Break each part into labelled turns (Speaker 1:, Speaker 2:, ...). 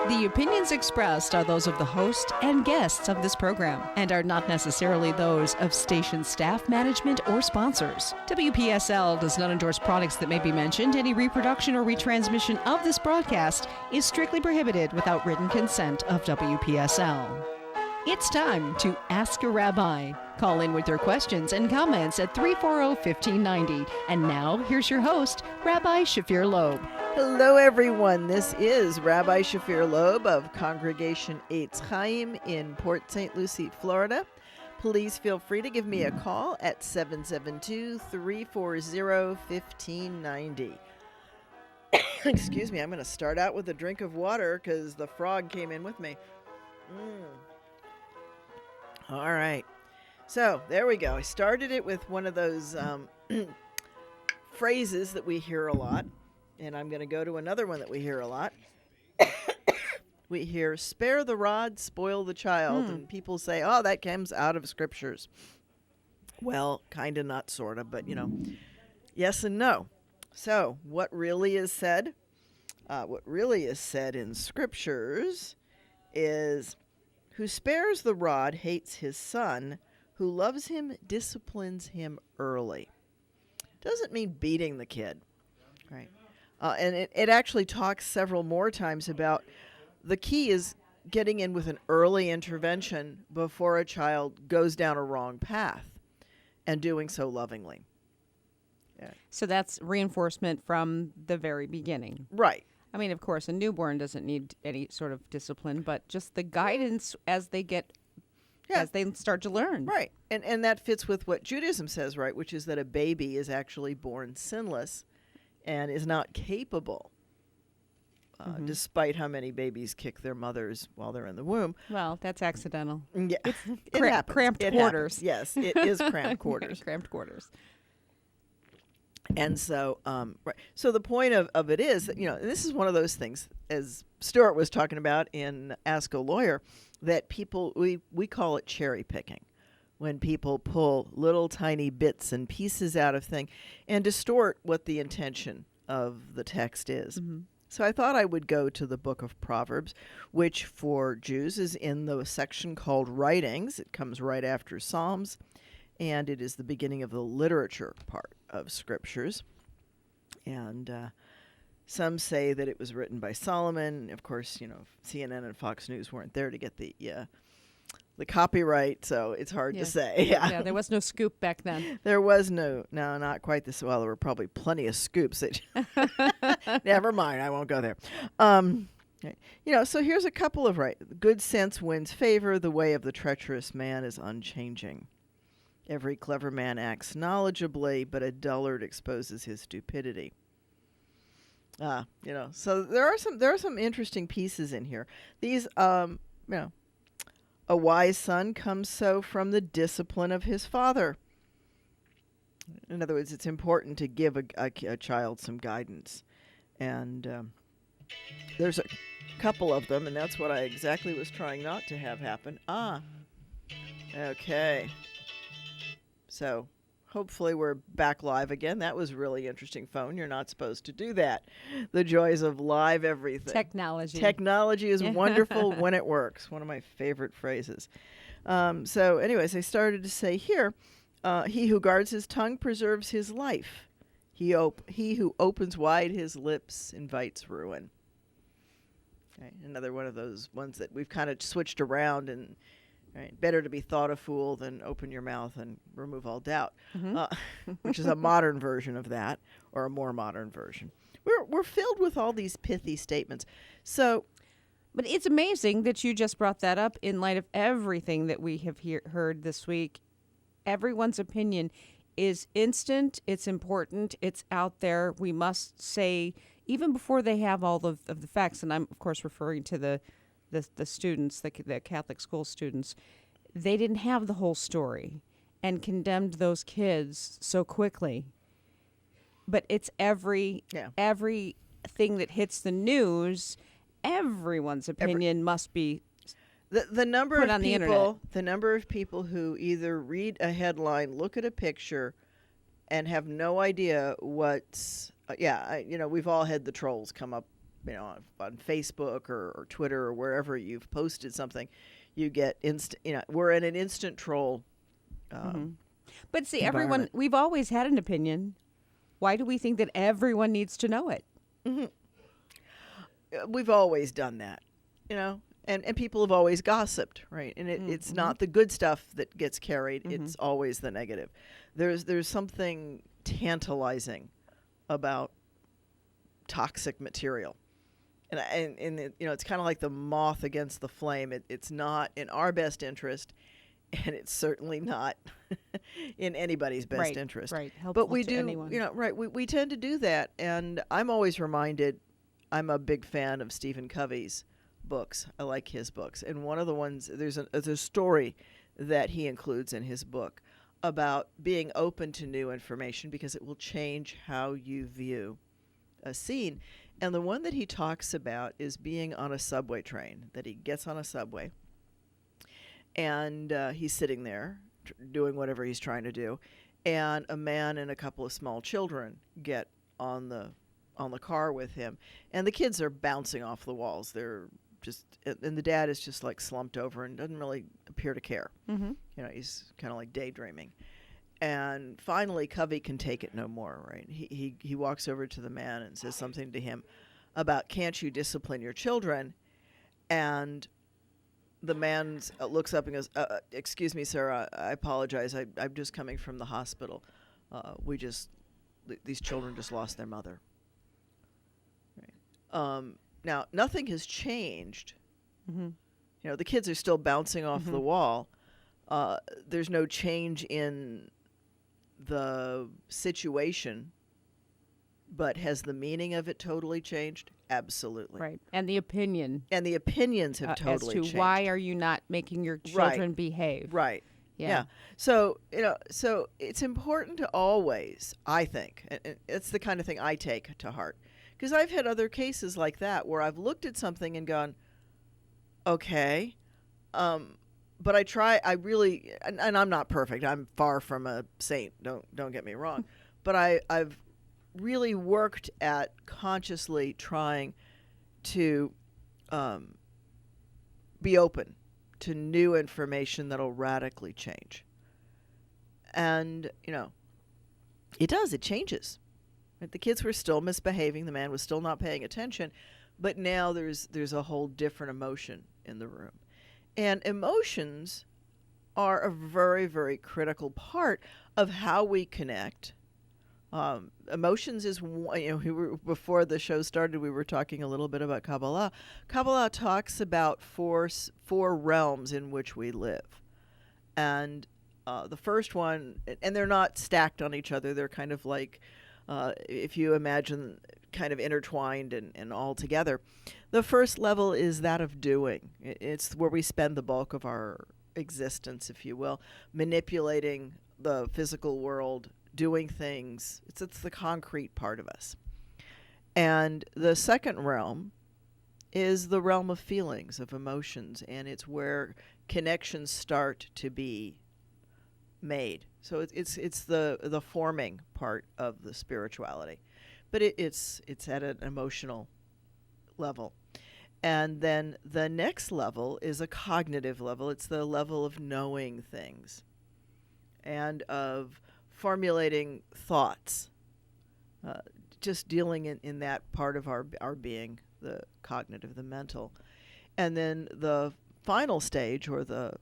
Speaker 1: The opinions expressed are those of the host and guests of this program and are not necessarily those of station staff, management, or sponsors. WPSL does not endorse products that may be mentioned. Any reproduction or retransmission of this broadcast is strictly prohibited without written consent of WPSL. It's time to Ask a Rabbi. Call in with your questions and comments at 340-1590. And now, here's your host, Rabbi Shafir Lobb.
Speaker 2: Hello, everyone. This is Rabbi Shafir Lobb of Congregation Eitz Chayim in Port St. Lucie, Florida. Please feel free to give me a call at 772-340-1590. Excuse me, I'm going to start out with a drink of water because the frog came in with me. All right. So there we go. I started it with one of those phrases that we hear a lot. And I'm going to go to another one that we hear a lot. We hear, spare the rod, spoil the child. And people say, oh, that comes out of scriptures. Well, kind of, not sort of, but, yes and no. So what really is said? What really is said in scriptures is, who spares the rod hates his son, who loves him disciplines him early. Doesn't mean beating the kid, right? And it actually talks several more times about the key is getting in with an early intervention before a child goes down a wrong path and doing so lovingly. Yeah.
Speaker 1: So that's reinforcement from the very beginning.
Speaker 2: Right.
Speaker 1: I mean, of course, a newborn doesn't need any sort of discipline, but just the guidance as they as they start to learn.
Speaker 2: Right. And that fits with what Judaism says, right, which is that a baby is actually born sinless and is not capable, despite how many babies kick their mothers while they're in the womb.
Speaker 1: Well, that's accidental.
Speaker 2: Yeah, it happens.
Speaker 1: Cramped quarters.
Speaker 2: Yes, it is cramped quarters.
Speaker 1: Cramped quarters.
Speaker 2: And so, right. So the point of it is that, this is one of those things, as Stuart was talking about in Ask a Lawyer, that people, we call it cherry picking. When people pull little tiny bits and pieces out of things and distort what the intention of the text is. Mm-hmm. So I thought I would go to the book of Proverbs, which for Jews is in the section called Writings. It comes right after Psalms, and it is the beginning of the literature part of scriptures. And some say that it was written by Solomon. Of course, CNN and Fox News weren't there to get the copyright, so it's hard to say.
Speaker 1: Yeah, there was no scoop back then.
Speaker 2: There was no, not quite this. Well, there were probably plenty of scoops. Never mind, I won't go there. So here's a couple of good sense wins favor. The way of the treacherous man is unchanging. Every clever man acts knowledgeably, but a dullard exposes his stupidity. So there are some interesting pieces in here. These, a wise son comes so from the discipline of his father. In other words, it's important to give a child some guidance. And there's a couple of them, and that's what I exactly was trying not to have happen. Okay. So hopefully we're back live again. That was really interesting, phone. You're not supposed to do that. The joys of live everything.
Speaker 1: Technology.
Speaker 2: Technology is wonderful when it works. One of my favorite phrases. So anyways, I started to say here, he who guards his tongue preserves his life. He who opens wide his lips invites ruin. Okay, another one of those ones that we've kind of switched around and better to be thought a fool than open your mouth and remove all doubt, which is a modern version of that, or a more modern version. We're filled with all these pithy statements. So,
Speaker 1: but it's amazing that you just brought that up in light of everything that we have heard this week. Everyone's opinion is instant. It's important. It's out there. We must say, even before they have all of the facts, and I'm, of course, referring to the students, the Catholic school students, they didn't have the whole story and condemned those kids so quickly. But it's everything that hits the news, everyone's opinion must be
Speaker 2: the number
Speaker 1: put
Speaker 2: of
Speaker 1: on the
Speaker 2: people.
Speaker 1: internet.
Speaker 2: The number of people who either read a headline, look at a picture, and have no idea what's. We've all had the trolls come up on Facebook or Twitter or wherever you've posted something, you get we're in an instant troll.
Speaker 1: But see, we've always had an opinion. Why do we think that everyone needs to know it?
Speaker 2: We've always done that, and people have always gossiped, right? And it's not the good stuff that gets carried. It's always the negative. There's something tantalizing about toxic material. And it's kind of like the moth against the flame. It's not in our best interest, and it's certainly not in anybody's best interest.
Speaker 1: Right.
Speaker 2: But we
Speaker 1: to
Speaker 2: do,
Speaker 1: anyone.
Speaker 2: we tend to do that. And I'm always reminded, I'm a big fan of Stephen Covey's books. I like his books. And one of the ones, there's a story that he includes in his book about being open to new information because it will change how you view a scene. And the one that he talks about is being on a subway train, that he gets on a subway and he's sitting there doing whatever he's trying to do, and a man and a couple of small children get on the car with him, and the kids are bouncing off the walls. They're just, and the dad is just like slumped over and doesn't really appear to care. He's kind of like daydreaming. And finally, Covey can take it no more, right? He walks over to the man and says something to him about, can't you discipline your children? And the man looks up and goes, excuse me, sir, I apologize. I'm just coming from the hospital. These children just lost their mother. Right. Now, nothing has changed. The kids are still bouncing off the wall. There's no change in the situation, but has the meaning of it totally changed? Absolutely.
Speaker 1: Right. And the opinion.
Speaker 2: And the opinions have totally changed.
Speaker 1: As to why are you not making your children behave?
Speaker 2: Right.
Speaker 1: Yeah.
Speaker 2: So it's important to always, I think, and it's the kind of thing I take to heart, because I've had other cases like that where I've looked at something and gone, okay, but I really, and I'm not perfect. I'm far from a saint. Don't get me wrong. But I've really worked at consciously trying to be open to new information that'll radically change. And, it does. It changes. Right? The kids were still misbehaving. The man was still not paying attention. But now there's a whole different emotion in the room. And emotions are a very, very critical part of how we connect. Emotions is one, before the show started, we were talking a little bit about Kabbalah. Kabbalah talks about four realms in which we live. And the first one, and they're not stacked on each other, they're kind of like, if you imagine, kind of intertwined and all together. The first level is that of doing. It's where we spend the bulk of our existence, if you will, manipulating the physical world, doing things. It's the concrete part of us. And the second realm is the realm of feelings, of emotions, and it's where connections start to be made. So it's the forming part of the spirituality, but it's at an emotional level. And then the next level is a cognitive level. It's the level of knowing things and of formulating thoughts, just dealing in that part of our being, the cognitive, the mental. And then the final stage, or the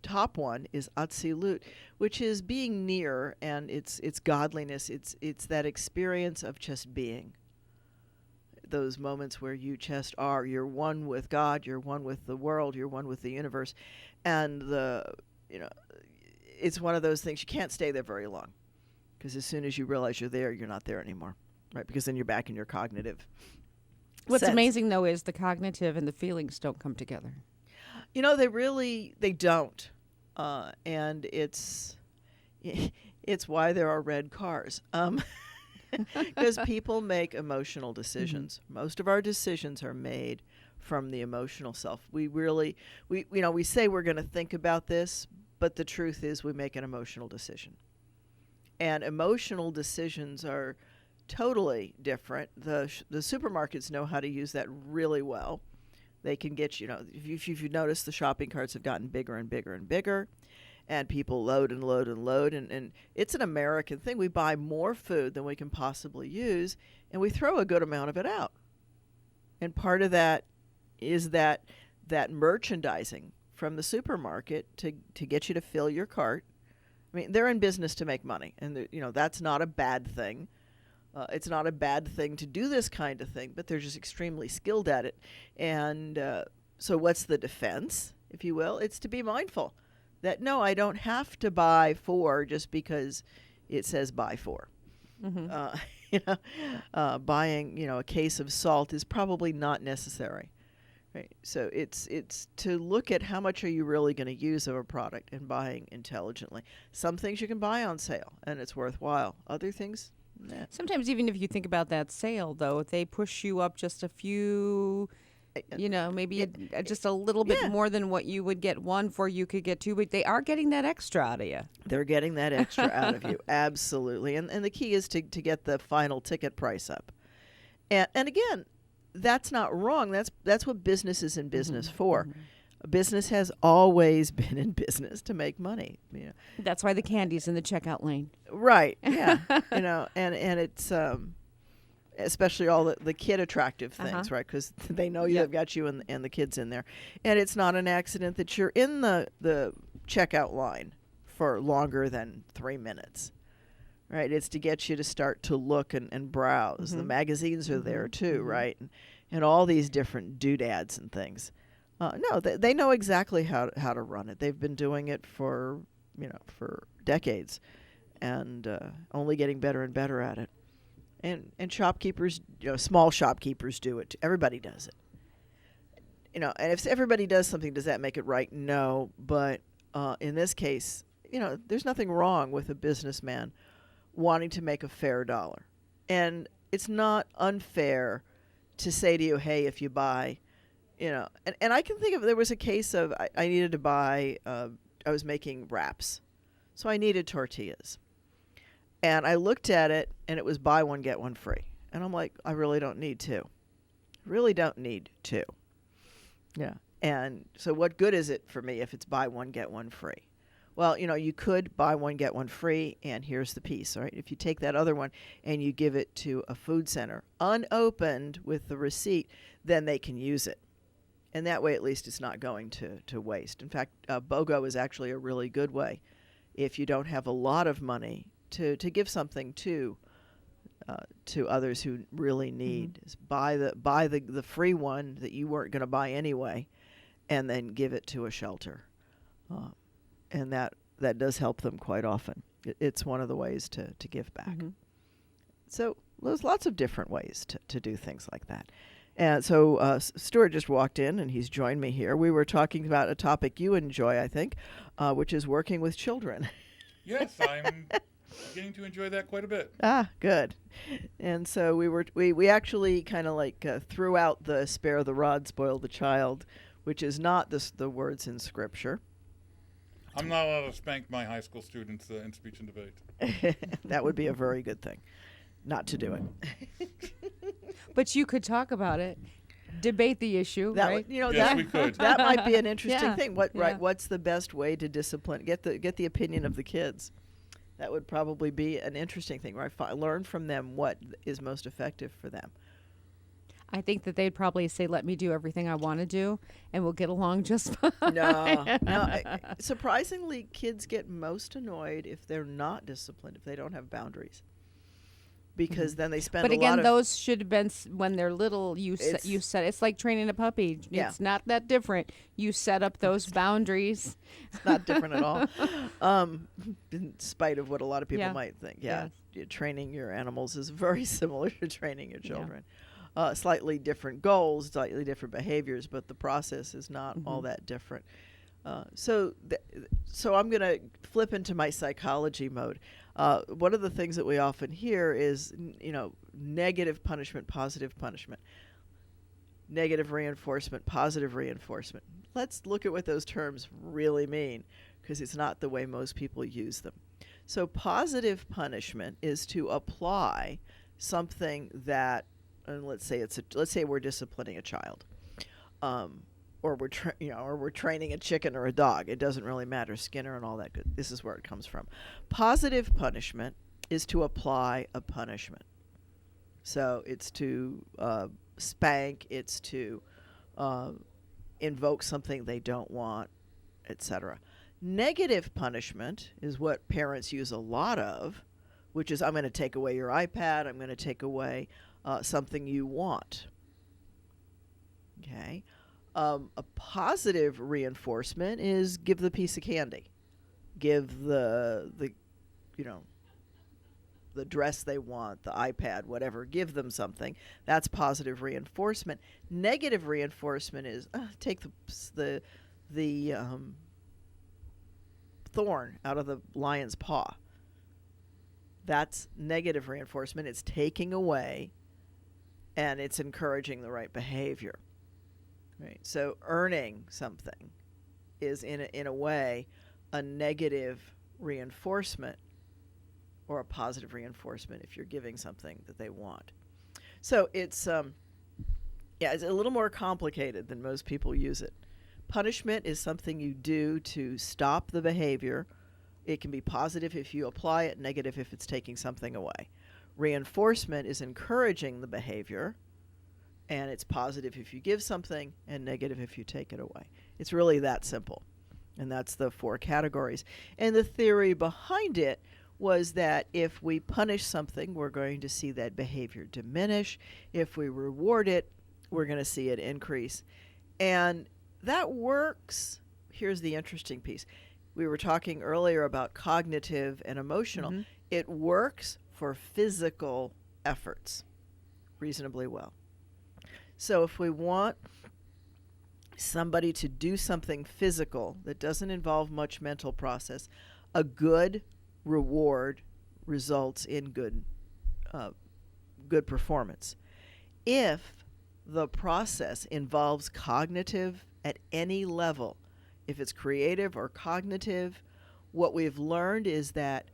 Speaker 2: top one, is Atzilut, which is being near, and it's godliness. It's that experience of just being. Those moments where you just are. You're one with God. You're one with the world. You're one with the universe, and it's one of those things you can't stay there very long, because as soon as you realize you're there, you're not there anymore, right? Because then you're back in your cognitive.
Speaker 1: What's
Speaker 2: sense.
Speaker 1: amazing though is the cognitive and the feelings don't come together.
Speaker 2: They don't, and it's why there are red cars. Because people make emotional decisions. Most of our decisions are made from the emotional self. We say we're going to think about this, but the truth is we make an emotional decision. And emotional decisions are totally different. The supermarkets know how to use that really well. They can get, if you notice, the shopping carts have gotten bigger and bigger and bigger, and people load and load and load. And it's an American thing. We buy more food than we can possibly use, and we throw a good amount of it out. And part of that is that merchandising from the supermarket to get you to fill your cart. I mean, they're in business to make money, and that's not a bad thing. It's not a bad thing to do this kind of thing, but they're just extremely skilled at it. And so what's the defense, if you will? It's to be mindful that, no, I don't have to buy 4 just because it says buy 4. Mm-hmm. Buying, a case of salt is probably not necessary. Right. So it's to look at how much are you really going to use of a product and buying intelligently. Some things you can buy on sale and it's worthwhile. Other things, nah.
Speaker 1: Sometimes even if you think about that sale, though, if they push you up just a few, maybe just a little bit more than what you would get 1 for, you could get 2, but they are getting that extra out of you. They're
Speaker 2: getting that extra out of you. Absolutely. And the key is to get the final ticket price up. And again, that's not wrong. That's what business is in business for. Mm-hmm. A business has always been in business to make money.
Speaker 1: That's why the candy's in the checkout lane.
Speaker 2: Right. Yeah. And it's especially all the kid attractive things, right? Because they know they've got you and the kids in there. And it's not an accident that you're in the checkout line for longer than 3 minutes. Right, it's to get you to start to look and browse. Mm-hmm. The magazines are there too, mm-hmm. right? And all these different doodads and things. No, they know exactly how to run it. They've been doing it for decades, and only getting better and better at it. And shopkeepers, small shopkeepers do it. Everybody does it. And if everybody does something, does that make it right? No, but in this case, there's nothing wrong with a businessman wanting to make a fair dollar. And it's not unfair to say to you, hey, if you buy, and I can think of, there was a case of, I needed to buy, I was making wraps. So I needed tortillas. And I looked at it, and it was buy 1, get 1 free. And I'm like, I really don't need 2. Really don't need 2. Yeah. And so what good is it for me if it's buy 1, get 1 free? Well, you could buy 1, get 1 free, and here's the piece, all right? If you take that other one and you give it to a food center, unopened with the receipt, then they can use it. And that way, at least, it's not going to waste. In fact, BOGO is actually a really good way, if you don't have a lot of money, to give something to others who really need. Mm-hmm. Buy the free one that you weren't going to buy anyway, and then give it to a shelter. And that does help them quite often. It's one of the ways to give back. Mm-hmm. So there's lots of different ways to do things like that. And so Stuart just walked in, and he's joined me here. We were talking about a topic you enjoy, I think, which is working with children.
Speaker 3: Yes, I'm beginning to enjoy that quite a bit.
Speaker 2: Ah, good. And so we actually kind of threw out the spare the rod, spoil the child, which is not the words in Scripture.
Speaker 3: I'm not allowed to spank my high school students in speech and debate.
Speaker 2: That would be a very good thing, not to do it.
Speaker 1: But you could talk about it, debate the issue, right?
Speaker 3: Yes, we could.
Speaker 2: That might be an interesting thing. What's the best way to discipline? Get the opinion of the kids. That would probably be an interesting thing, right? Learn from them what is most effective for them.
Speaker 1: I think that they'd probably say, let me do everything I want to do, and we'll get along just fine.
Speaker 2: No. Surprisingly, kids get most annoyed if they're not disciplined, if they don't have boundaries. Because then they spend
Speaker 1: But again, those should have been, when they're little, you set, it's like training a puppy.
Speaker 2: Yeah.
Speaker 1: It's not that different. You set up those boundaries.
Speaker 2: It's not different at all. In spite of what a lot of people might think. Yeah. Training your animals is very similar to training your children. Slightly different goals, slightly different behaviors, but the process is not all that different. So I'm going to flip into my psychology mode. One of the things that we often hear is, negative punishment, positive punishment. Negative reinforcement, positive reinforcement. Let's look at what those terms really mean, because it's not the way most people use them. So positive punishment is to apply something that, and let's say we're disciplining a child, or we're training a chicken or a dog. It doesn't really matter, Skinner and all that good. This is where it comes from. Positive punishment is to apply a punishment. So it's to spank, it's to invoke something they don't want, etc. Negative punishment is what parents use a lot of, which is, I'm going to take away your iPad, I'm going to take away something you want. Okay. A positive reinforcement is give the piece of candy, give the dress they want, the iPad, whatever. Give them something. That's positive reinforcement. Negative reinforcement is take the thorn out of the lion's paw. That's negative reinforcement. It's taking away, and it's encouraging the right behavior. Right. So earning something is in a way a negative reinforcement or a positive reinforcement if you're giving something that they want. So it's it's a little more complicated than most people use it. Punishment is something you do to stop the behavior. It can be positive if you apply it, negative if it's taking something away. Reinforcement is encouraging the behavior, and it's positive if you give something and negative if you take it away. It's really that simple. And that's the 4 categories. And the theory behind it was that if we punish something, we're going to see that behavior diminish. If we reward it, we're going to see it increase. And that works. Here's the interesting piece. We were talking earlier about cognitive and emotional. Mm-hmm. It works for physical efforts reasonably well. So if we want somebody to do something physical that doesn't involve much mental process, a good reward results in good performance. If the process involves cognitive at any level, if it's creative or cognitive, what we've learned is that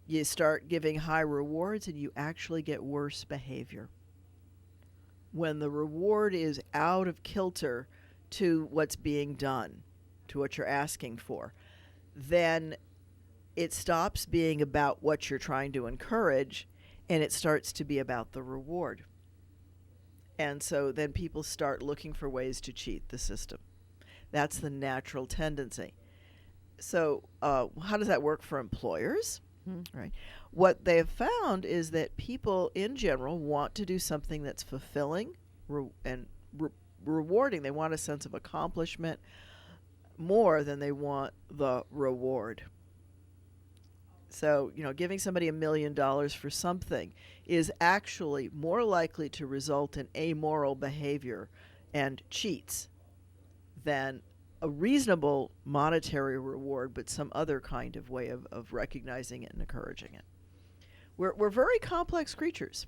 Speaker 2: you start giving high rewards and you actually get worse behavior. When the reward is out of kilter to what's being done, to what you're asking for, then it stops being about what you're trying to encourage, and it starts to be about the reward. And so then people start looking for ways to cheat the system. That's the natural tendency. So how does that work for employers? Right. What they have found is that people in general want to do something that's fulfilling and rewarding. They want a sense of accomplishment more than they want the reward. So, giving somebody $1 million for something is actually more likely to result in amoral behavior and cheats than a reasonable monetary reward, but some other kind of way of recognizing it and encouraging it. We're very complex creatures,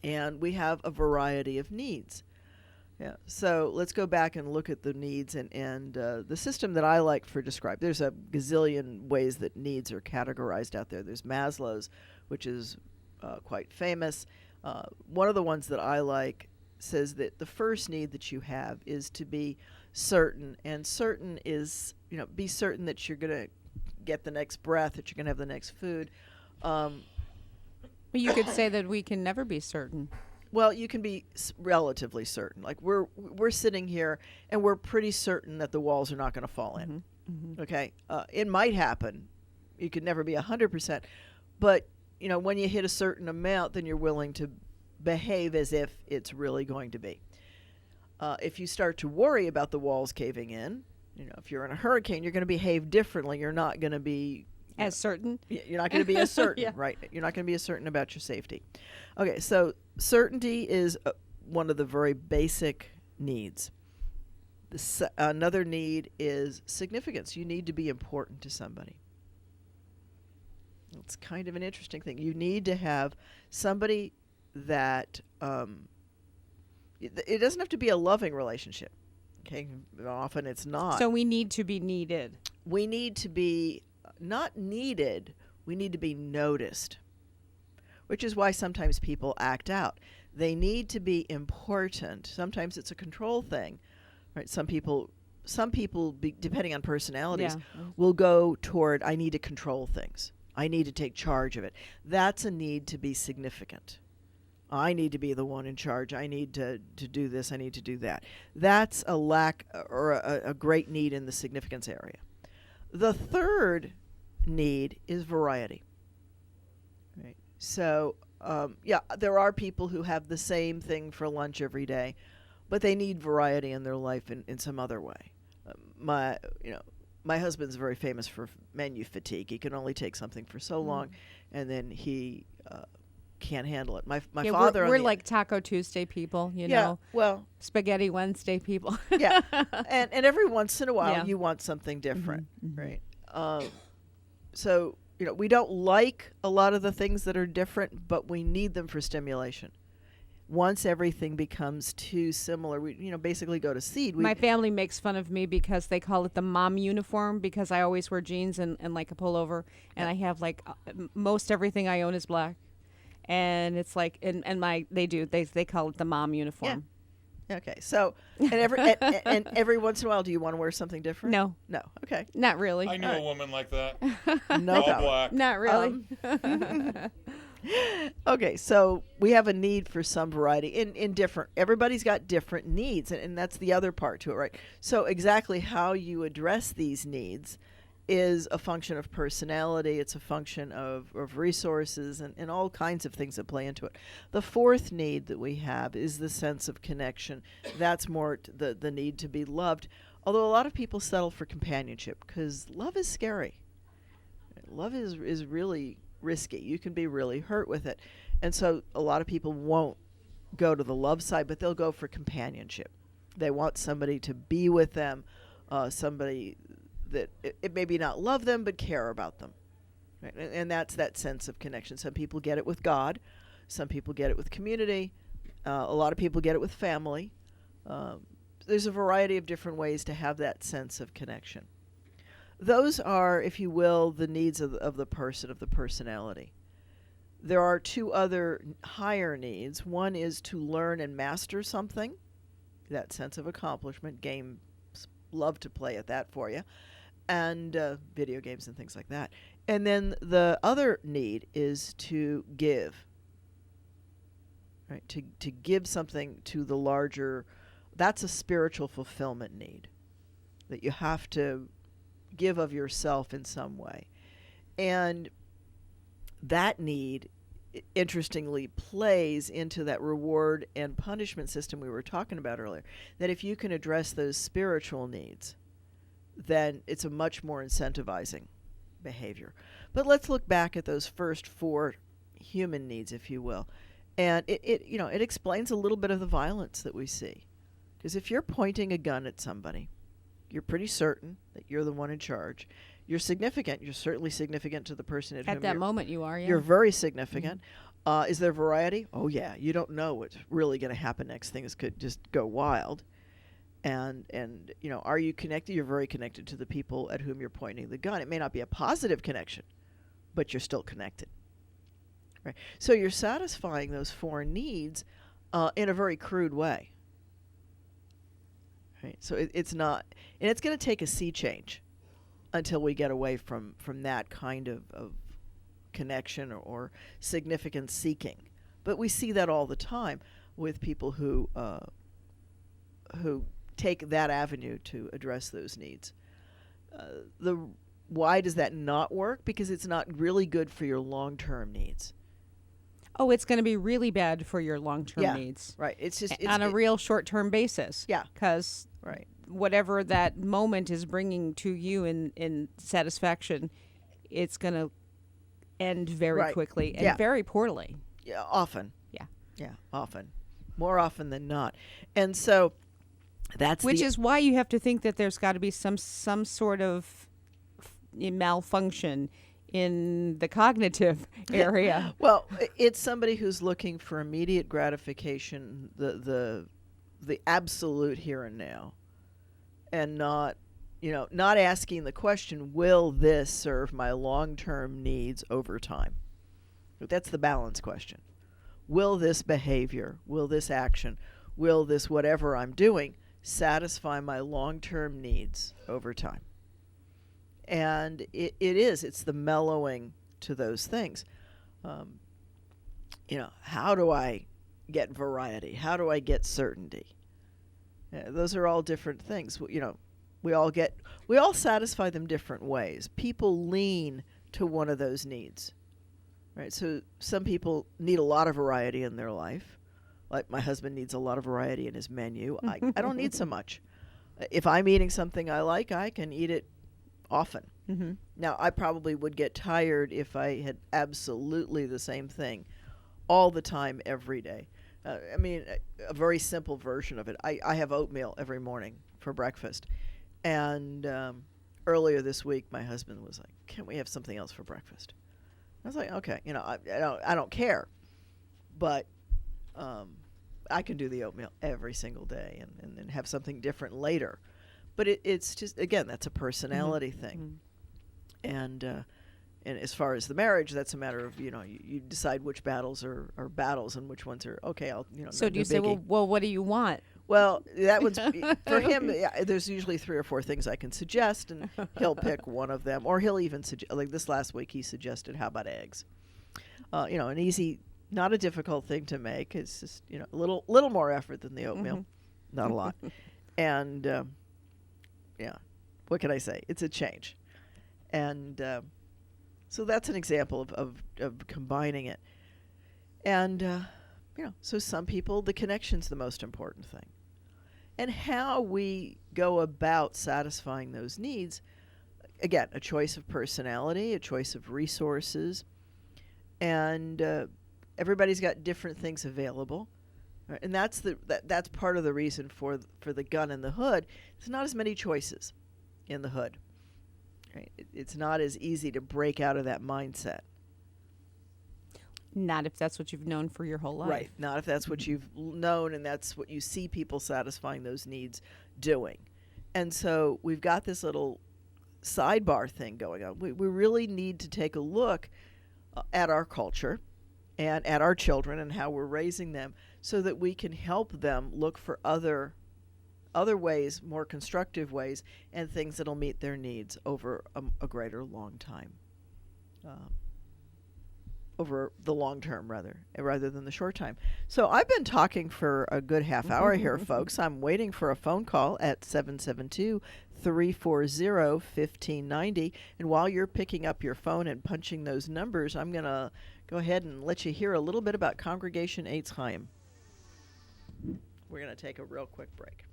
Speaker 2: and we have a variety of needs. Yeah. So let's go back and look at the needs and the system that I like for describe. There's a gazillion ways that needs are categorized out there. There's Maslow's, which is quite famous. One of the ones that I like says that the first need that you have is to be certain, and certain is, be certain that you're going to get the next breath, that you're going to have the next food.
Speaker 1: You could say that we can never be certain.
Speaker 2: Well, you can be relatively certain. Like we're sitting here and we're pretty certain that the walls are not going to fall in. Mm-hmm. Okay, it might happen. You could never be 100%, but when you hit a certain amount, then you're willing to behave as if it's really going to be. If you start to worry about the walls caving in, if you're in a hurricane, you're going to behave differently. You're not going to be
Speaker 1: as certain.
Speaker 2: You're not going to be as certain, yeah. Right? You're not going to be as certain about your safety. Okay, so certainty is one of the very basic needs. Another need is significance. You need to be important to somebody. It's kind of an interesting thing. You need to have somebody that it doesn't have to be a loving relationship. Okay, often it's not.
Speaker 1: So we need to be needed.
Speaker 2: We need to be not needed. We need to be noticed. which is why sometimes people act out. They need to be important. Sometimes it's a control thing, right? Some people, depending on personalities, will go toward, I need to control things. I need to take charge of it. That's a need to be significant. I need to be the one in charge. I need to do this. I need to do that. That's a lack or a great need in the significance area. The third need is variety. Right. So, there are people who have the same thing for lunch every day, but they need variety in their life in some other way. My husband's very famous for menu fatigue. He can only take something for so long, and then he can't handle it. My father.
Speaker 1: We're like Taco Tuesday people, you know.
Speaker 2: Well,
Speaker 1: Spaghetti Wednesday people.
Speaker 2: yeah, and every once in a while you want something different, right? So we don't like a lot of the things that are different, but we need them for stimulation. Once everything becomes too similar, we basically go to seed.
Speaker 1: My family makes fun of me because they call it the mom uniform, because I always wear jeans and like a pullover, and I have like most everything I own is black, and it's like they call it the mom uniform.
Speaker 2: Yeah. Okay, so and every once in a while, do you want to wear something different?
Speaker 1: No.
Speaker 2: Okay,
Speaker 1: not really.
Speaker 3: I knew a woman like that.
Speaker 2: No
Speaker 3: All
Speaker 2: problem.
Speaker 3: black.
Speaker 1: Not really.
Speaker 2: Okay, so we have a need for some variety in different. Everybody's got different needs, and that's the other part to it, right? So exactly how you address these needs is a function of personality. It's a function of resources and all kinds of things that play into it. The fourth need that we have is the sense of connection. That's more the need to be loved, although a lot of people settle for companionship because love is scary. Love is really risky. You can be really hurt with it. And so a lot of people won't go to the love side, but they'll go for companionship. They want somebody to be with them, somebody that it maybe not love them, but care about them. Right? And that's that sense of connection. Some people get it with God. Some people get it with community. A lot of people get it with family. There's a variety of different ways to have that sense of connection. Those are, if you will, the needs of the person, of the personality. There are two other higher needs. One is to learn and master something, that sense of accomplishment. Games love to play at that for you, and video games and things like that. And then the other need is to give, right? To give something to the larger, that's a spiritual fulfillment need, that you have to give of yourself in some way. And that need, interestingly, plays into that reward and punishment system we were talking about earlier, that if you can address those spiritual needs, then it's a much more incentivizing behavior. But let's look back at those first four human needs, if you will. And it explains a little bit of the violence that we see. Because if you're pointing a gun at somebody, you're pretty certain that you're the one in charge. You're significant. You're certainly significant to the person at whom
Speaker 1: that moment you are, yeah.
Speaker 2: You're very significant. Mm-hmm. Is there variety? Oh, yeah. You don't know what's really going to happen next. Things could just go wild. And are you connected? You're very connected to the people at whom you're pointing the gun. It may not be a positive connection, but you're still connected. Right? So you're satisfying those four needs in a very crude way. Right? So it's not, and it's going to take a sea change until we get away from that kind of connection or significance seeking. But we see that all the time with people who take that avenue to address those needs. Why does that not work? Because it's not really good for your long-term needs.
Speaker 1: Oh, it's going to be really bad for your long-term needs.
Speaker 2: Right. It's just
Speaker 1: on a real short-term basis.
Speaker 2: Yeah.
Speaker 1: Because whatever that moment is bringing to you in satisfaction, it's going to end very quickly and very poorly.
Speaker 2: Yeah, often.
Speaker 1: Yeah.
Speaker 2: Yeah, often. More often than not. And so that's
Speaker 1: which is why you have to think that there's got to be some sort of malfunction in the cognitive area.
Speaker 2: Well, it's somebody who's looking for immediate gratification, the absolute here and now, and not asking the question, will this serve my long-term needs over time? That's the balance question. Will this behavior, will this action, will this whatever I'm doing satisfy my long-term needs over time? And it's the mellowing to those things. How do I get variety? How do I get certainty? Those are all different things. We all satisfy them different ways. People lean to one of those needs, right? So some people need a lot of variety in their life. Like my husband needs a lot of variety in his menu. I don't need so much. If I'm eating something I like, I can eat it often.
Speaker 1: Mm-hmm.
Speaker 2: Now, I probably would get tired if I had absolutely the same thing all the time, every day. A very simple version of it. I have oatmeal every morning for breakfast. And earlier this week, my husband was like, "Can we have something else for breakfast?" I was like, "Okay, I don't care, but I can do the oatmeal every single day and have something different later." But it's just, again, that's a personality thing. And as far as the marriage, that's a matter of, you decide which battles are battles and which ones are, okay,
Speaker 1: So do you say, well, what do you want?
Speaker 2: Well, that one's, for him, there's usually 3 or 4 things I can suggest, and he'll pick one of them. Or he'll even suggest, like this last week, he suggested, how about eggs? An easy, not a difficult thing to make. It's just, a little more effort than the oatmeal. Not a lot. And, what can I say? It's a change. And so that's an example of combining it. And, so some people, the connection's the most important thing. And how we go about satisfying those needs, again, a choice of personality, a choice of resources, and everybody's got different things available. Right? And that's part of the reason for the gun in the hood. There's not as many choices in the hood. Right? It's not as easy to break out of that mindset.
Speaker 1: Not if that's what you've known for your whole life.
Speaker 2: Right. Not if that's what you've known and that's what you see people satisfying those needs doing. And so we've got this little sidebar thing going on. We really need to take a look at our culture and at our children and how we're raising them so that we can help them look for other ways, more constructive ways, and things that'll meet their needs over a greater long time. Over the long term, rather than the short time. So I've been talking for a good half hour here, folks. I'm waiting for a phone call at 772-340-1590. And while you're picking up your phone and punching those numbers, I'm going to go ahead and let you hear a little bit about Congregation Eitz Chayim. We're going to take a real quick break.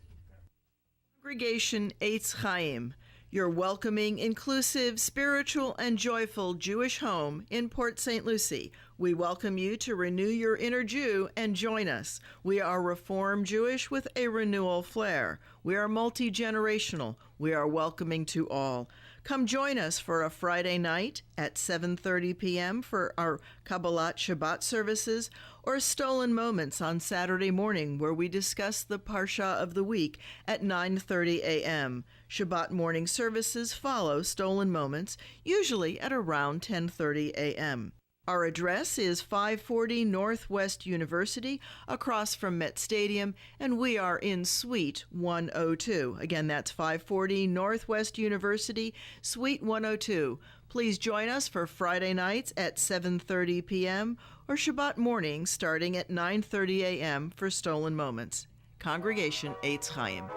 Speaker 2: Congregation Eitz Chayim, your welcoming, inclusive, spiritual, and joyful Jewish home in Port St. Lucie. We welcome you to renew your inner Jew and join us. We are Reform Jewish with a renewal flair. We are multi-generational. We are welcoming to all. Come join us for a Friday night at 7:30 p.m. for our Kabbalat Shabbat services, or Stolen Moments on Saturday morning, where we discuss the Parsha of the week at 9:30 a.m. Shabbat morning services follow Stolen Moments, usually at around 10:30 a.m. Our address is 540 Northwest University, across from Met Stadium, and we are in Suite 102. Again, that's 540 Northwest University, Suite 102. Please join us for Friday nights at 7:30 p.m. or Shabbat morning starting at 9:30 a.m. for Stolen Moments. Congregation Eitz Chayim.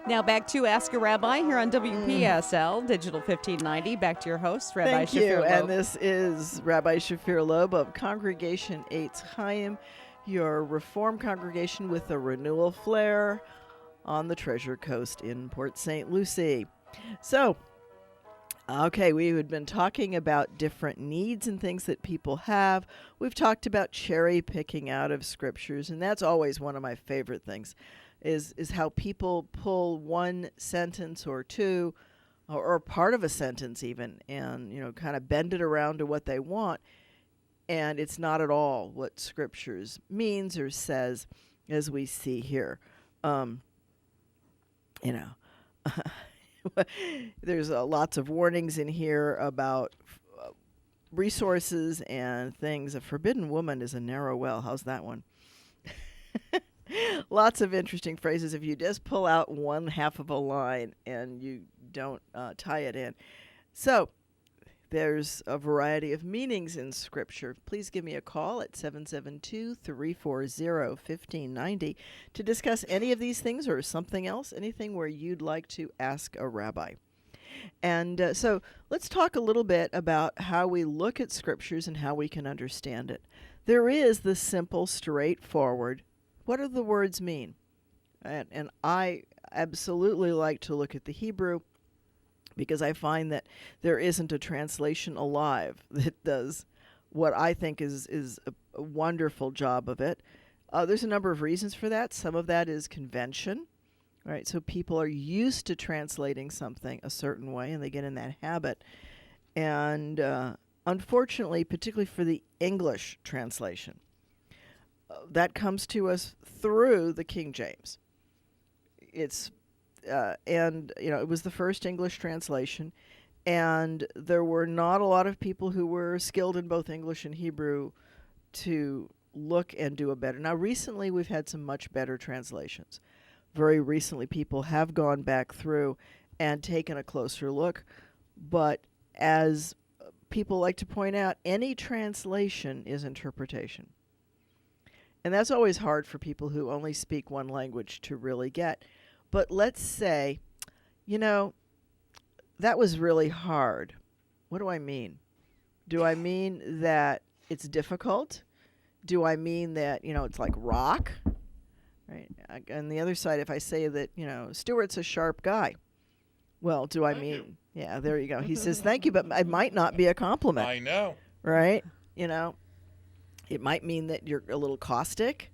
Speaker 1: Now back to Ask a Rabbi here on WPSL, Digital 1590. Back to your host, Rabbi
Speaker 2: Thank
Speaker 1: Shafir
Speaker 2: you.
Speaker 1: Lobb.
Speaker 2: And this is Rabbi Shafir Lobb of Congregation Eitz Chayim, your Reform congregation with a renewal flair on the Treasure Coast in Port St. Lucie. So, okay, we had been talking about different needs and things that people have. We've talked about cherry picking out of scriptures, and that's always one of my favorite things. Is how people pull one sentence or two, or part of a sentence even, and kind of bend it around to what they want, and it's not at all what Scriptures means or says, as we see here. There's lots of warnings in here about resources and things. A forbidden woman is a narrow well. How's that one? Lots of interesting phrases if you just pull out one half of a line and you don't tie it in. So there's a variety of meanings in Scripture. Please give me a call at 772-340-1590 to discuss any of these things or something else, anything where you'd like to ask a rabbi. And so let's talk a little bit about how we look at Scriptures and how we can understand it. There is the simple, straightforward, what do the words mean? And I absolutely like to look at the Hebrew, because I find that there isn't a translation alive that does what I think is a wonderful job of it. There's a number of reasons for that. Some of that is convention, right? So people are used to translating something a certain way, and they get in that habit. And unfortunately, particularly for the English translation, that comes to us through the King James. It's and it was the first English translation, and there were not a lot of people who were skilled in both English and Hebrew to look and do a better. Now, recently we've had some much better translations. Very recently, people have gone back through and taken a closer look, but as people like to point out, any translation is interpretation. And that's always hard for people who only speak one language to really get. But let's say, that was really hard. What do I mean? Do I mean that it's difficult? Do I mean that, it's like rock? Right? On the other side, if I say that, Stuart's a sharp guy, well, do I mean, yeah, there you go. He says, thank you, but it might not be a compliment.
Speaker 3: I know.
Speaker 2: Right? It might mean that you're a little caustic,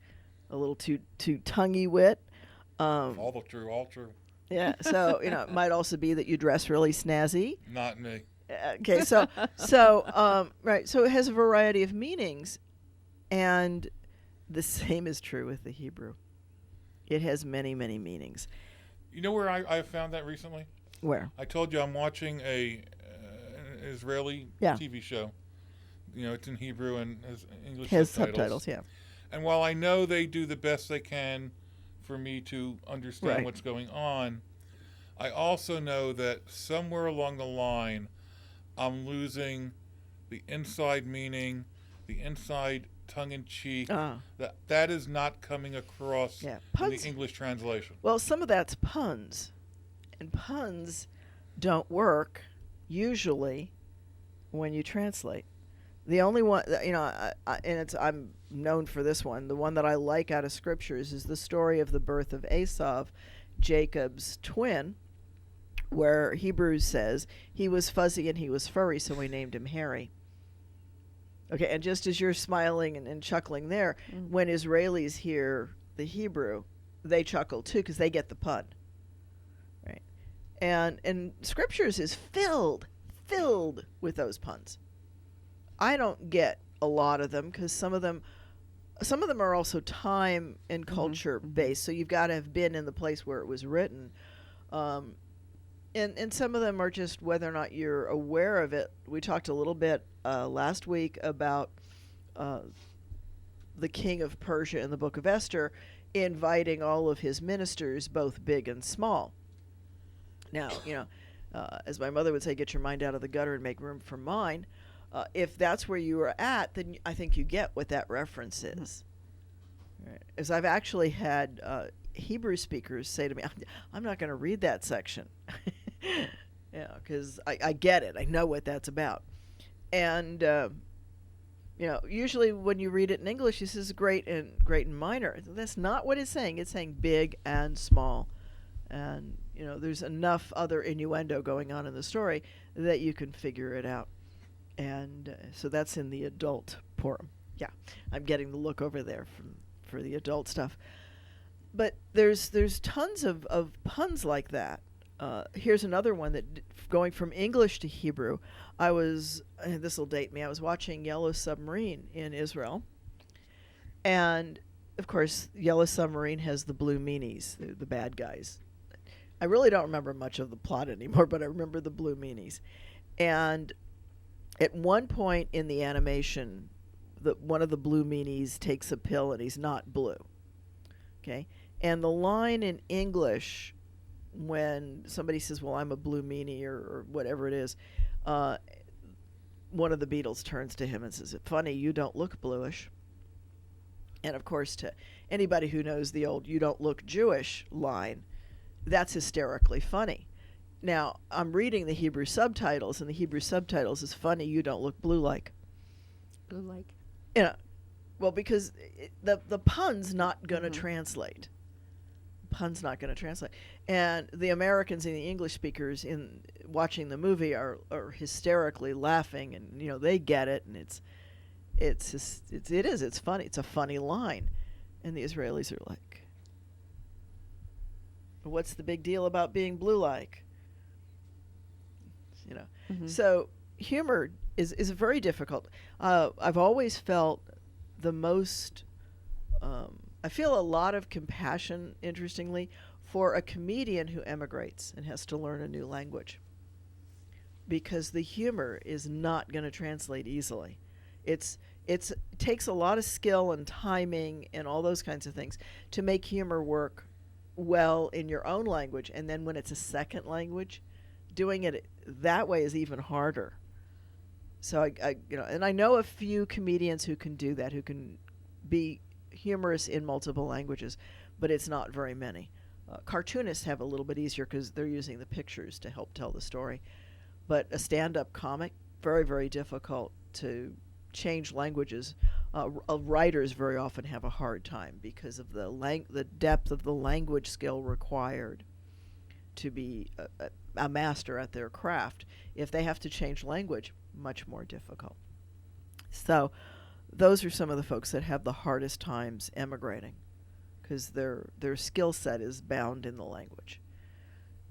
Speaker 2: a little too tonguey wit.
Speaker 3: All true.
Speaker 2: Yeah, so it might also be that you dress really snazzy.
Speaker 3: Not me.
Speaker 2: Okay, so right, so it has a variety of meanings, and the same is true with the Hebrew. It has many, many meanings.
Speaker 3: You know where I found that recently?
Speaker 2: Where?
Speaker 3: I told you I'm watching an Israeli TV show. It's in Hebrew and has English
Speaker 2: subtitles. Yeah.
Speaker 3: And while I know they do the best they can for me to understand what's going on, I also know that somewhere along the line, I'm losing the inside meaning, the inside tongue-in-cheek. That is not coming across in the English translation.
Speaker 2: Well, some of that's puns, and puns don't work usually when you translate. The only one, I'm known for this one. The one that I like out of Scriptures is the story of the birth of Esau, Jacob's twin, where Hebrews says he was fuzzy and he was furry, so we named him Harry. Okay, and just as you're smiling and chuckling there, when Israelis hear the Hebrew, they chuckle too because they get the pun. Right, and Scriptures is filled with those puns. I don't get a lot of them because some of them are also time and culture based. So you've got to have been in the place where it was written. And some of them are just whether or not you're aware of it. We talked a little bit last week about the king of Persia in the book of Esther inviting all of his ministers, both big and small. Now, as my mother would say, get your mind out of the gutter and make room for mine. If that's where you are at, then I think you get what that reference is. Right. As I've actually had Hebrew speakers say to me, I'm not going to read that section. Because I get it. I know what that's about. And, usually when you read it in English, this is great and minor. That's not what it's saying. It's saying big and small. And, there's enough other innuendo going on in the story that you can figure it out. And so that's in the adult Purim. Yeah, I'm getting the look over there for the adult stuff. But there's tons of puns like that. Here's another one that, going from English to Hebrew, this will date me, I was watching Yellow Submarine in Israel. And, of course, Yellow Submarine has the blue meanies, the bad guys. I really don't remember much of the plot anymore, but I remember the blue meanies. And at one point in the animation, one of the blue meanies takes a pill and he's not blue. Okay? And the line in English, when somebody says, well, I'm a blue meanie or whatever it is, one of the Beatles turns to him and says, funny, you don't look bluish. And of course, to anybody who knows the old you don't look Jewish line, that's hysterically funny. Now, I'm reading the Hebrew subtitles, and the Hebrew subtitles is funny, you don't look blue-like.
Speaker 1: Blue-like?
Speaker 2: Yeah. Well, because the pun's not going to translate. Pun's not going to translate. And the Americans and the English speakers in watching the movie are hysterically laughing, and they get it, and it's funny. It's a funny line. And the Israelis are like, what's the big deal about being blue-like? So humor is very difficult. I've always felt the most, I feel a lot of compassion, interestingly, for a comedian who emigrates and has to learn a new language. Because the humor is not going to translate easily. It takes a lot of skill and timing and all those kinds of things to make humor work well in your own language. And then when it's a second language, doing it that way is even harder. So and I know a few comedians who can do that, who can be humorous in multiple languages, but it's not very many. Cartoonists have a little bit easier because they're using the pictures to help tell the story. But a stand-up comic, very, very difficult to change languages. Writers very often have a hard time because of the depth of the language skill required to be a master at their craft. If they have to change language, much more difficult. So those are some of the folks that have the hardest times emigrating because their skill set is bound in the language.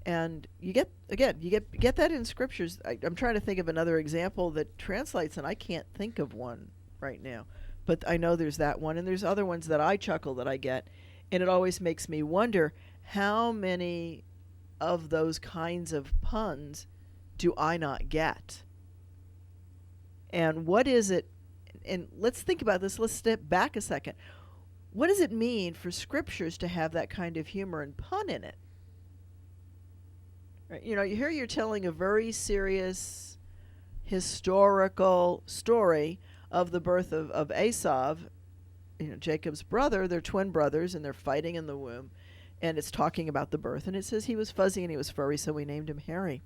Speaker 2: And you get that in scriptures. I'm trying to think of another example that translates, and I can't think of one right now. But I know there's that one, and there's other ones that I chuckle that I get, and it always makes me wonder how many of those kinds of puns do I not get? And what is it? And let's think about this. Let's step back a second. What does it mean for scriptures to have that kind of humor and pun in it? Here you're telling a very serious historical story of the birth of Esau, Jacob's brother. They're twin brothers, and they're fighting in the womb. And it's talking about the birth. And it says he was fuzzy and he was furry, so we named him Harry.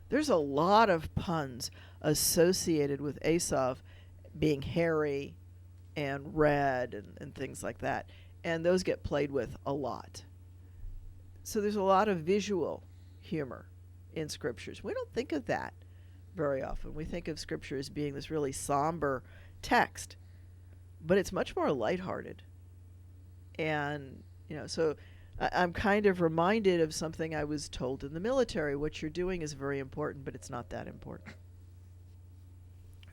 Speaker 2: There's a lot of puns associated with Esau being hairy and red and things like that. And those get played with a lot. So there's a lot of visual humor in scriptures. We don't think of that very often. We think of scripture as being this really somber text, but it's much more lighthearted. And, so I'm kind of reminded of something I was told in the military. What you're doing is very important, but it's not that important.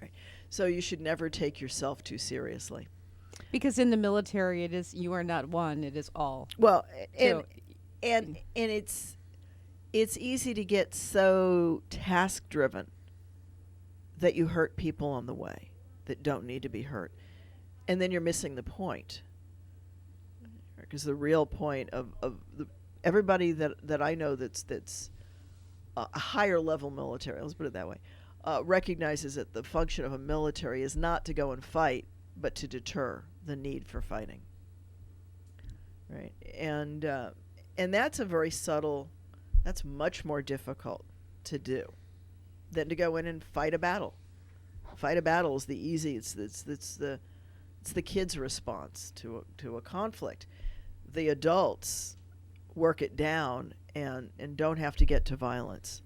Speaker 2: Right. So you should never take yourself too seriously.
Speaker 1: Because in the military, it is, you are not one, it is all.
Speaker 2: Well, and it's easy to get so task-driven that you hurt people on the way that don't need to be hurt. And then you're missing the point. Because the real point of everybody that I know that's a higher level military, let's put it that way, recognizes that the function of a military is not to go and fight, but to deter the need for fighting. Right? And that's a very subtle, that's much more difficult to do than to go in and fight a battle. Fight a battle is the easy, it's the kid's response to a conflict. The adults work it down and don't have to get to violence.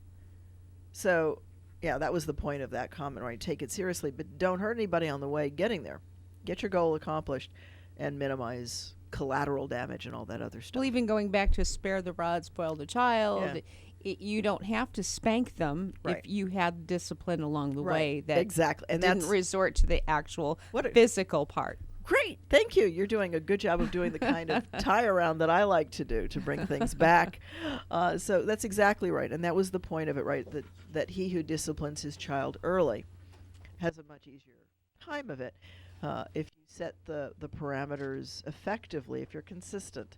Speaker 2: So, yeah, that was the point of that comment, right? Take it seriously, but don't hurt anybody on the way getting there. Get your goal accomplished and minimize collateral damage and all that other stuff.
Speaker 1: Well, even going back to spare the rod, spoil the child, you don't have to spank them if you had discipline along the way that
Speaker 2: exactly. And
Speaker 1: didn't resort to the actual physical part.
Speaker 2: Great, thank you. You're doing a good job of doing the kind of tie around that I like to do to bring things back. So that's exactly right, and that was the point of it, right? That he who disciplines his child early has a much easier time of it if you set the parameters effectively, if you're consistent.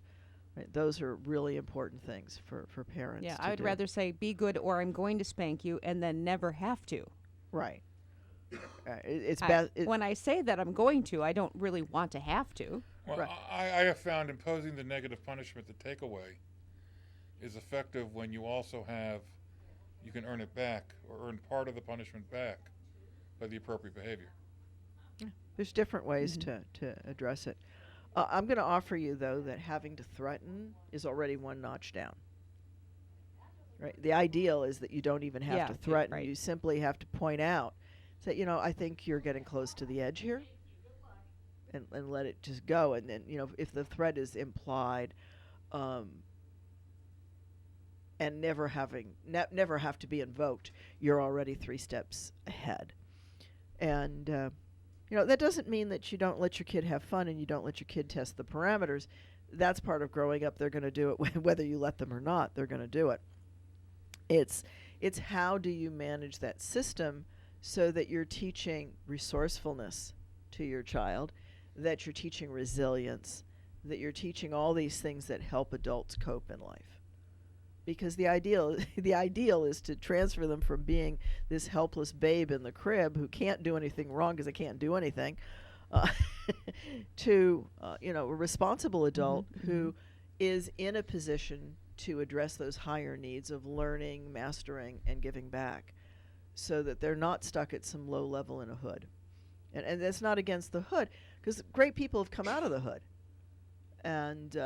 Speaker 2: Right? Those are really important things for parents.
Speaker 1: Yeah,
Speaker 2: to
Speaker 1: I would
Speaker 2: do.
Speaker 1: rather say be good or I'm going to spank you and then never have to.
Speaker 2: Right. It's best.
Speaker 1: When I say that I'm going to, I don't really want to have to.
Speaker 3: Well,
Speaker 2: Right.
Speaker 3: I have found imposing the negative punishment, the takeaway, is effective when you also have, you can earn it back or earn part of the punishment back by the appropriate behavior.
Speaker 2: There's different ways to address it. I'm going to offer you, though, that having to threaten is already one notch down. Right? The ideal is that you don't even have to threaten.
Speaker 1: Right.
Speaker 2: You simply have to point out, say, I think you're getting close to the edge here, and let it just go. And then, if the threat is implied, and never have to be invoked, you're already 3 steps ahead. And that doesn't mean that you don't let your kid have fun and you don't let your kid test the parameters. That's part of growing up. They're going to do it whether you let them or not. They're going to do it. It's how do you manage that system so that you're teaching resourcefulness to your child, that you're teaching resilience, that you're teaching all these things that help adults cope in life. Because the ideal is to transfer them from being this helpless babe in the crib who can't do anything wrong because they can't do anything, to a responsible adult who is in a position to address those higher needs of learning, mastering, and giving back, so that they're not stuck at some low level in a hood. And that's not against the hood, because great people have come out of the hood, and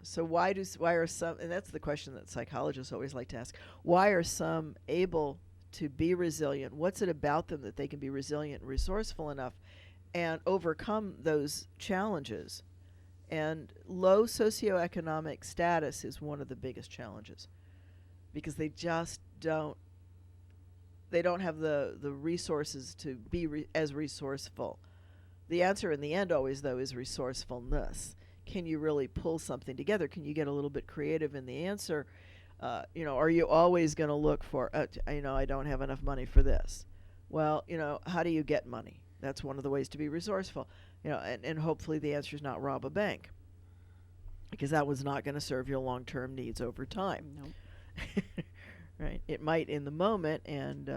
Speaker 2: so why are some, and that's the question that psychologists always like to ask, why are some able to be resilient? What's it about them that they can be resilient and resourceful enough and overcome those challenges? And low socioeconomic status is one of the biggest challenges, because they just don't have the resources to be as resourceful. The answer in the end always, though, is resourcefulness. Can you really pull something together? Can you get a little bit creative in the answer? Are you always going to look for, I don't have enough money for this? Well, how do you get money? That's one of the ways to be resourceful. And hopefully the answer is not rob a bank, because that was not going to serve your long-term needs over time.
Speaker 1: No.
Speaker 2: Right? It might in the moment, and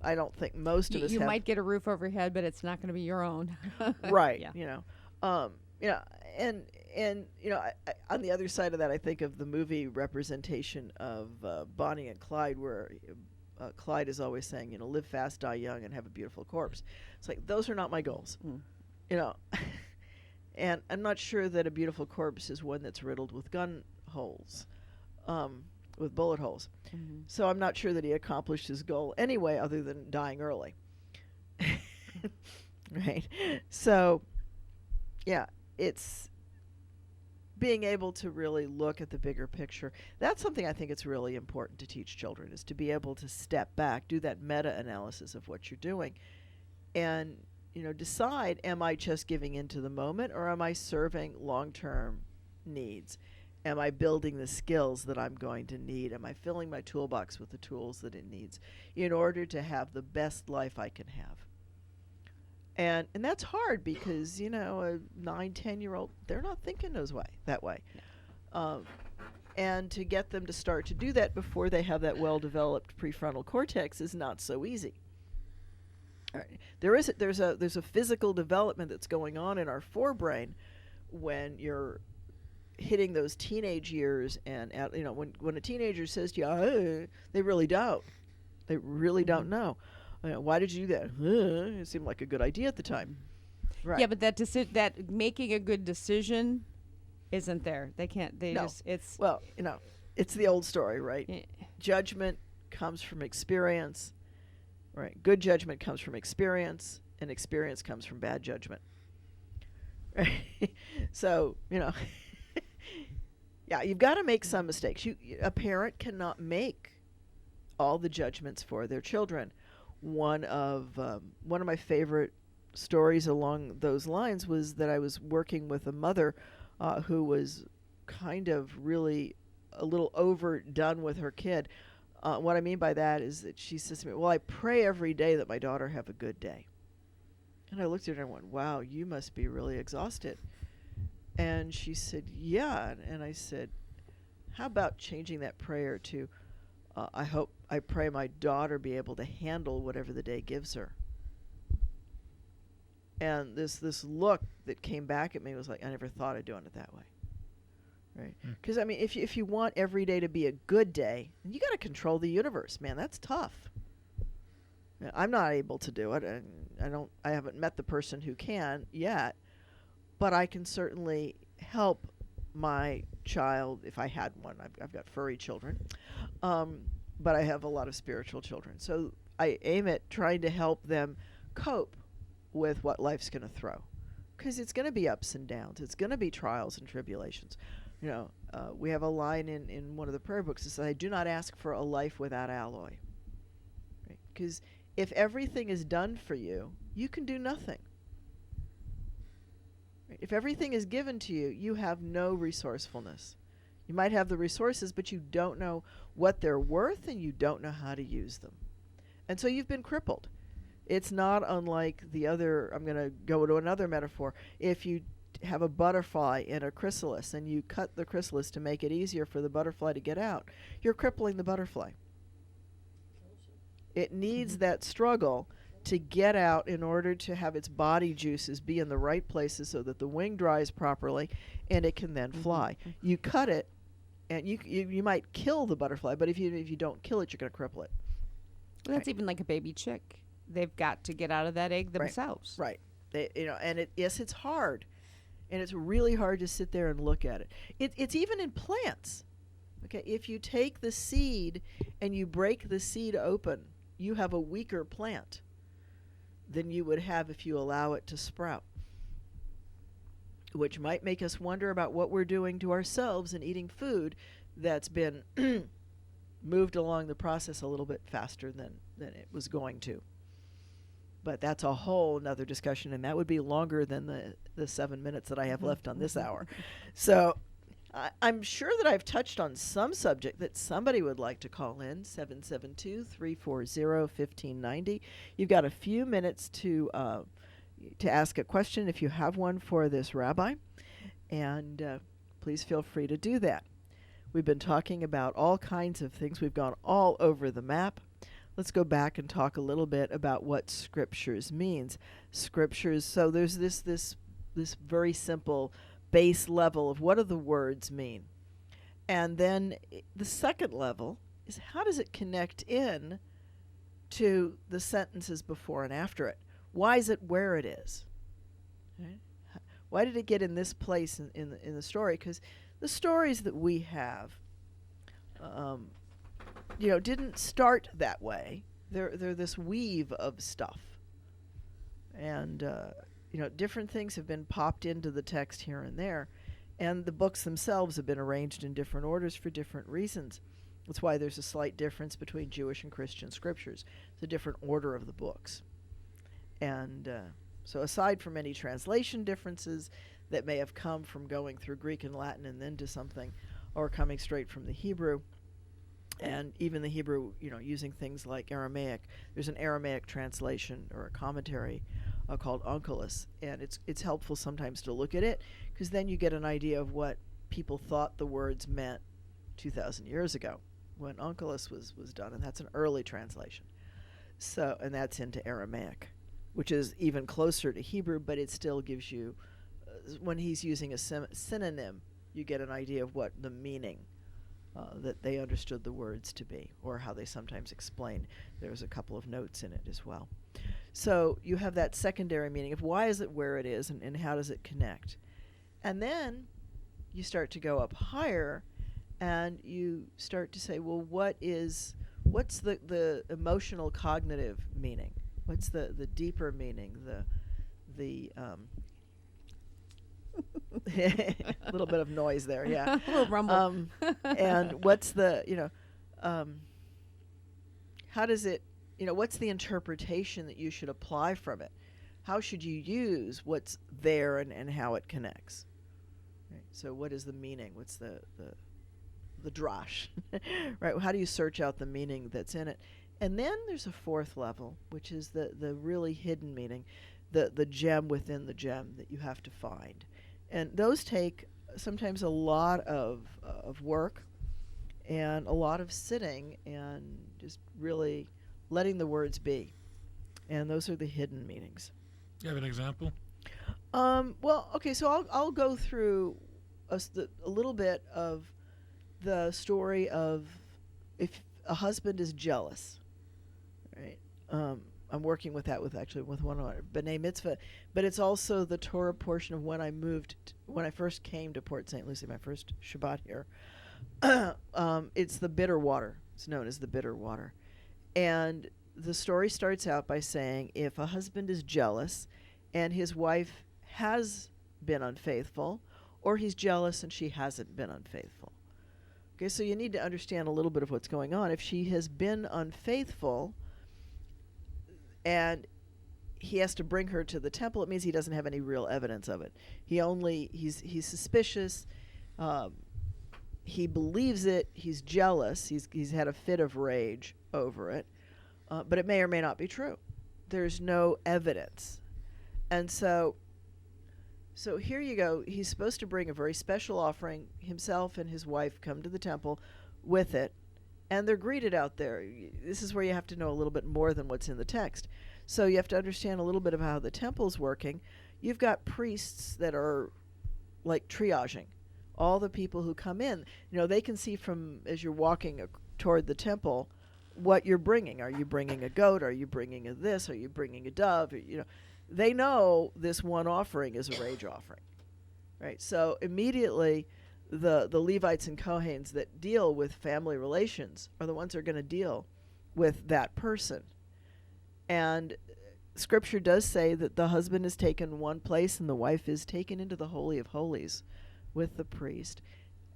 Speaker 2: I don't think most of us
Speaker 1: you
Speaker 2: have.
Speaker 1: might get a roof over your head, but it's not going to be your own.
Speaker 2: Right.
Speaker 1: Yeah.
Speaker 2: And on the other side of that, I think of the movie representation of Bonnie and Clyde, where Clyde is always saying, live fast, die young, and have a beautiful corpse. It's like, those are not my goals. And I'm not sure that a beautiful corpse is one that's riddled with gun holes, with bullet holes.
Speaker 1: Mm-hmm.
Speaker 2: So I'm not sure that he accomplished his goal anyway, other than dying early. Right? So, yeah, it's being able to really look at the bigger picture. That's something I think it's really important to teach children, is to be able to step back, do that meta-analysis of what you're doing, and decide, am I just giving into the moment, or am I serving long-term needs? Am I building the skills that I'm going to need? Am I filling my toolbox with the tools that it needs in order to have the best life I can have? And that's hard, because, a 9-10-year-old, they're not thinking that way. And to get them to start to do that before they have that well-developed prefrontal cortex is not so easy. All right. There's a physical development that's going on in our forebrain when you're hitting those teenage years, and when a teenager says to you, they really don't. They really don't know. Why did you do that? It seemed like a good idea at the time. Right.
Speaker 1: Yeah, but that making a good decision isn't there. They can't. They
Speaker 2: No.
Speaker 1: just. It's.
Speaker 2: Well, it's the old story, right?
Speaker 1: Yeah.
Speaker 2: Judgment comes from experience. Right. Good judgment comes from experience, and experience comes from bad judgment. Right. So, yeah, you've got to make some mistakes. A parent cannot make all the judgments for their children. One of my favorite stories along those lines was that I was working with a mother who was kind of really a little overdone with her kid. What I mean by that is that she says to me, well, I pray every day that my daughter have a good day. And I looked at her and went, wow, you must be really exhausted. And she said, yeah. And I said, how about changing that prayer to, I pray my daughter be able to handle whatever the day gives her. And this look that came back at me was like, I never thought of doing it that way. Right? Because, I mean, if you want every day to be a good day, you got to control the universe, man. That's tough. I'm not able to do it, and I haven't met the person who can yet, but I can certainly help my child if I had one. I've got furry children, but I have a lot of spiritual children. So I aim at trying to help them cope with what life's going to throw, because it's going to be ups and downs. It's going to be trials and tribulations. You know, we have a line in one of the prayer books that says, I do not ask for a life without alloy. Because if everything is done for you, you can do nothing. Right? If everything is given to you, you have no resourcefulness. You might have the resources, but you don't know what they're worth, and you don't know how to use them. And so you've been crippled. It's not unlike the other, I'm going to go to another metaphor. If you have a butterfly in a chrysalis and you cut the chrysalis to make it easier for the butterfly to get out, you're crippling the butterfly. It needs that struggle to get out in order to have its body juices be in the right places so that the wing dries properly and it can then fly. You cut it and you might kill the butterfly, but if you don't kill it, you're going to cripple it.
Speaker 1: Well, that's even like a baby chick. They've got to get out of that egg themselves.
Speaker 2: Right. And yes, it's hard. And it's really hard to sit there and look at it. It's even in plants. Okay, if you take the seed and you break the seed open, you have a weaker plant than you would have if you allow it to sprout, which might make us wonder about what we're doing to ourselves in eating food that's been moved along the process a little bit faster than it was going to. But that's a whole nother discussion, and that would be longer than the 7 minutes that I have left on this hour. So I'm sure that I've touched on some subject that somebody would like to call in, 772-340-1590. You've got a few minutes to ask a question if you have one for this rabbi, and please feel free to do that. We've been talking about all kinds of things. We've gone all over the map. Let's go back and talk a little bit about what scriptures means. Scriptures, so there's this very simple base level of what do the words mean. And then the second level is how does it connect in to the sentences before and after it? Why is it where it is? Right? Why did it get in this place in the story? Because the stories that we have didn't start that way. They're this weave of stuff. And, different things have been popped into the text here and there. And the books themselves have been arranged in different orders for different reasons. That's why there's a slight difference between Jewish and Christian scriptures. It's a different order of the books. And so aside from any translation differences that may have come from going through Greek and Latin and then to something, or coming straight from the Hebrew, and even the Hebrew, using things like Aramaic. There's an Aramaic translation or a commentary called Onkelos, and it's helpful sometimes to look at it, because then you get an idea of what people thought the words meant 2,000 years ago when Onkelos was done, and that's an early translation. So, and that's into Aramaic, which is even closer to Hebrew, but it still gives you, when he's using a synonym, you get an idea of what the meaning that they understood the words to be, or how they sometimes explain. There's a couple of notes in it as well. So you have that secondary meaning of why is it where it is, and how does it connect. And then you start to go up higher, and you start to say, well, what's the emotional cognitive meaning? What's the deeper meaning, the a little bit of noise there, yeah.
Speaker 1: A little rumble.
Speaker 2: And what's the, how does it, what's the interpretation that you should apply from it? how should you use what's there and how it connects? Right? So what is the meaning? What's the drash? Right? How do you search out the meaning that's in it? And then there's a fourth level, which is the really hidden meaning, the gem within the gem that you have to find. And those take sometimes a lot of work and a lot of sitting and just really letting the words be. And those are the hidden meanings.
Speaker 3: You have an example?
Speaker 2: Well, okay, so I'll go through a little bit of the story of if a husband is jealous, right? I'm working with that with one of our B'nai Mitzvah, but it's also the Torah portion of when I first came to Port St. Lucie, my first Shabbat here. It's the bitter water. It's known as the bitter water. And the story starts out by saying if a husband is jealous and his wife has been unfaithful, or he's jealous and she hasn't been unfaithful. Okay, so you need to understand a little bit of what's going on. If she has been unfaithful and he has to bring her to the temple, it means he doesn't have any real evidence of it. He's suspicious. He believes it. He's jealous. He's had a fit of rage over it. But it may or may not be true. There's no evidence. And so here you go. He's supposed to bring a very special offering. Himself and his wife come to the temple with it, and they're greeted out there. This is where you have to know a little bit more than what's in the text. So you have to understand a little bit of how the temple's working. You've got priests that are like triaging all the people who come in. They can see from as you're walking toward the temple what you're bringing. Are you bringing a goat? Are you bringing a this? Are you bringing a dove? They know this one offering is a rage offering, right? So immediately the Levites and Kohanes that deal with family relations are the ones that are going to deal with that person. And Scripture does say that the husband is taken one place and the wife is taken into the Holy of Holies with the priest,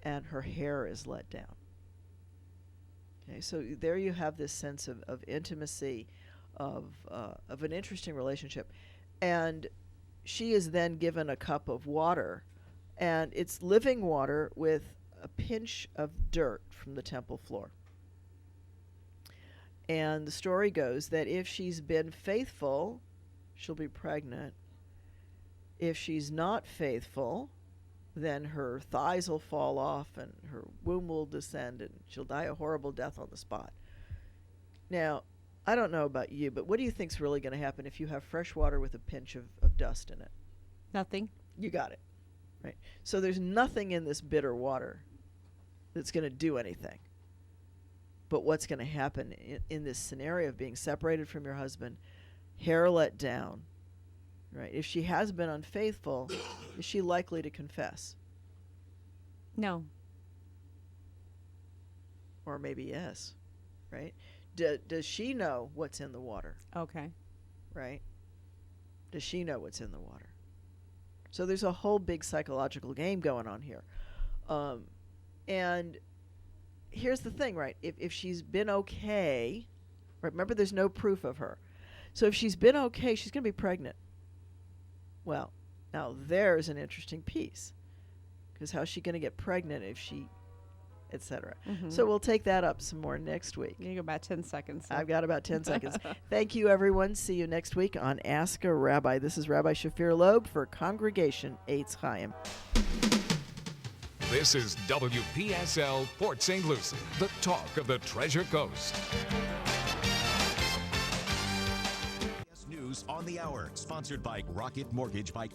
Speaker 2: and her hair is let down. Okay, so there you have this sense of intimacy, of an interesting relationship. And she is then given a cup of water, and it's living water with a pinch of dirt from the temple floor. And the story goes that if she's been faithful, she'll be pregnant. If she's not faithful, then her thighs will fall off and her womb will descend and she'll die a horrible death on the spot. Now, I don't know about you, but what do you think's really going to happen if you have fresh water with a pinch of dust in it?
Speaker 1: Nothing.
Speaker 2: You got it. Right. So there's nothing in this bitter water that's going to do anything. But what's going to happen in this scenario of being separated from your husband, hair let down, right? If she has been unfaithful, is she likely to confess?
Speaker 1: No.
Speaker 2: Or maybe yes, right? Does she know what's in the water?
Speaker 1: Okay.
Speaker 2: Right? Does she know what's in the water? So there's a whole big psychological game going on here. And here's the thing, right? If she's been okay, right? Remember, there's no proof of her. So if she's been okay, she's going to be pregnant. Well, now there's an interesting piece. Because how's she going to get pregnant if she, etc.
Speaker 1: Mm-hmm.
Speaker 2: So we'll take that up some more next week.
Speaker 1: You got about 10 seconds.
Speaker 2: I've got about 10 seconds. Thank you, everyone. See you next week on Ask a Rabbi. This is Rabbi Shafir Lobb for Congregation Eitz Chayim.
Speaker 4: This is WPSL Port St. Lucie, the talk of the Treasure Coast.
Speaker 5: News on the Hour, sponsored by Rocket Mortgage by